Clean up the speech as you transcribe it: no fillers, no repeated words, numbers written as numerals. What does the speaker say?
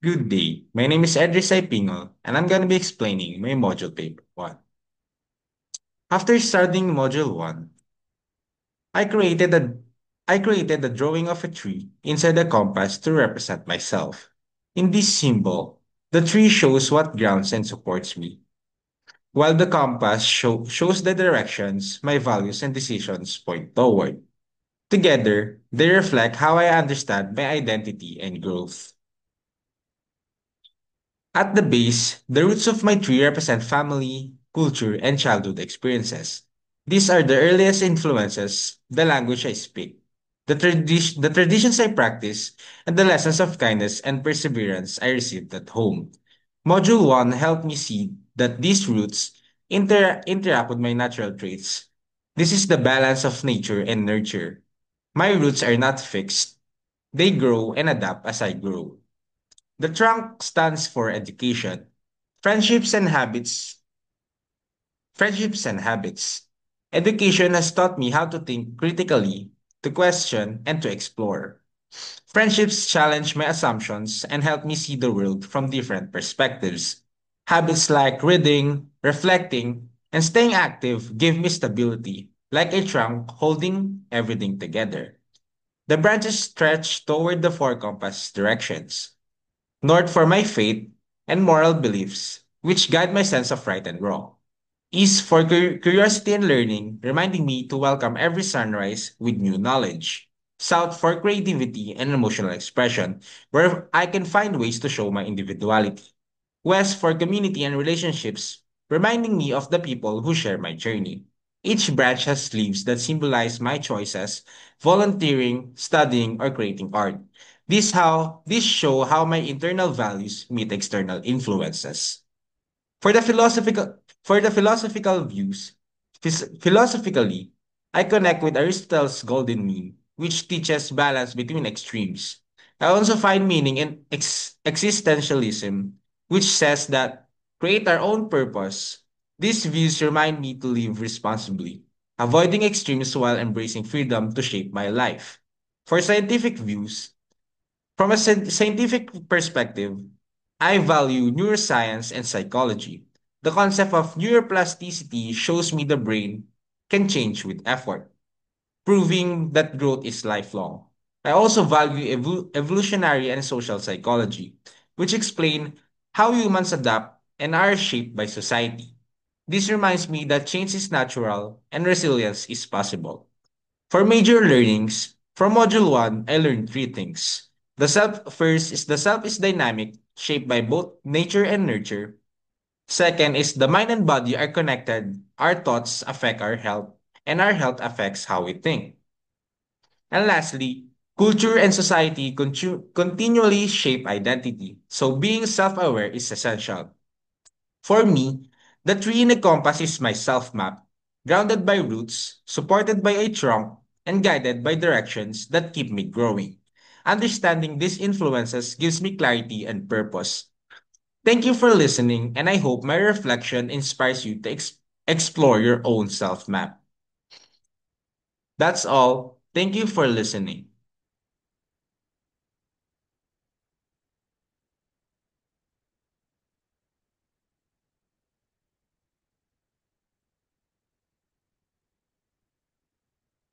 Good day. My name is Edris Pingo, and I'm going to be explaining my module paper 1. After studying module 1, I created a I created a drawing of a tree inside a compass to represent myself. In this symbol, the tree shows what grounds and supports me, while the compass shows the directions my values and decisions point toward. Together, they reflect how I understand my identity and growth. At the base, the roots of my tree represent family, culture, and childhood experiences. These are the earliest influences, the language I speak, the traditions I practice, and the lessons of kindness and perseverance I received at home. Module 1 helped me see that these roots interact with my natural traits. This is the balance of nature and nurture. My roots are not fixed. They grow and adapt as I grow. The trunk stands for education, friendships and habits. Friendships and habits. Education has taught me how to think critically, to question, and to explore. Friendships challenge my assumptions and help me see the world from different perspectives. Habits like reading, reflecting, and staying active give me stability, like a trunk holding everything together. The branches stretch toward the four compass directions: north for my faith and moral beliefs, which guide my sense of right and wrong. East for curiosity and learning, reminding me to welcome every sunrise with new knowledge. South for creativity and emotional expression, where I can find ways to show my individuality. West for community and relationships, reminding me of the people who share my journey. Each branch has leaves that symbolize my choices: volunteering, studying, or creating art. This show how my internal values meet external influences. For the philosophical views, philosophically, I connect with Aristotle's golden mean, which teaches balance between extremes. I also find meaning in existentialism, which says that create our own purpose. These views remind me to live responsibly, avoiding extremes while embracing freedom to shape my life. For scientific views, from a scientific perspective, I value neuroscience and psychology. The concept of neuroplasticity shows me the brain can change with effort, proving that growth is lifelong. I also value evolutionary and social psychology, which explain how humans adapt and are shaped by society. This reminds me that change is natural and resilience is possible. For major learnings, from Module 1, I learned three things. The self is dynamic, shaped by both nature and nurture. Second is the mind and body are connected. Our thoughts affect our health, and our health affects how we think. And lastly, culture and society continually shape identity, so being self-aware is essential. For me, the tree in the compass is my self-map, grounded by roots, supported by a trunk, and guided by directions that keep me growing. Understanding these influences gives me clarity and purpose. Thank you for listening, and I hope my reflection inspires you to explore your own self-map. That's all. Thank you for listening.